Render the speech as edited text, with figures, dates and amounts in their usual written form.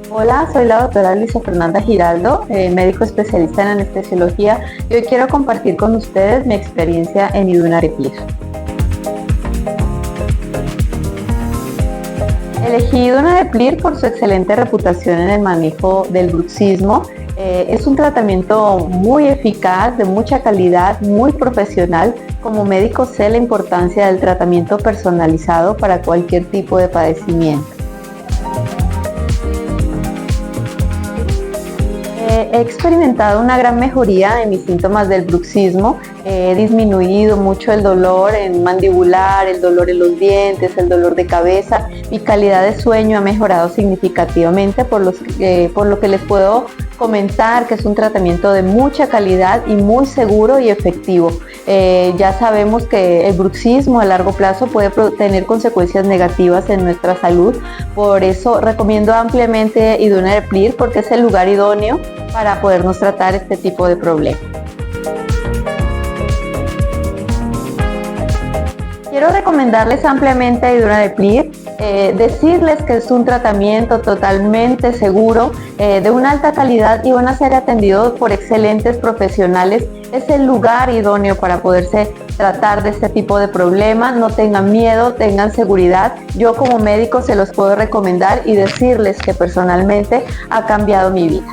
Hola, soy la doctora Luisa Fernanda Giraldo, médico especialista en anestesiología, y hoy quiero compartir con ustedes mi experiencia en Iduna-Replir. Elegí Iduna-Replir por su excelente reputación en el manejo del bruxismo. Es un tratamiento muy eficaz, de mucha calidad, muy profesional. Como médico sé la importancia del tratamiento personalizado para cualquier tipo de padecimiento. He experimentado una gran mejoría en mis síntomas del bruxismo. He disminuido mucho el dolor en mandibular, el dolor en los dientes, el dolor de cabeza. Mi calidad de sueño ha mejorado significativamente, por lo que les puedo comentar que es un tratamiento de mucha calidad y muy seguro y efectivo. Ya sabemos que el bruxismo a largo plazo puede tener consecuencias negativas en nuestra salud. Por eso recomiendo ampliamente Iduna-Replir, porque es el lugar idóneo para podernos tratar este tipo de problemas. Quiero recomendarles ampliamente Iduna-Replir, decirles que es un tratamiento totalmente seguro, de una alta calidad, y van a ser atendidos por excelentes profesionales. Es el lugar idóneo para poderse tratar de este tipo de problemas. No tengan miedo, tengan seguridad. Yo como médico se los puedo recomendar y decirles que personalmente ha cambiado mi vida.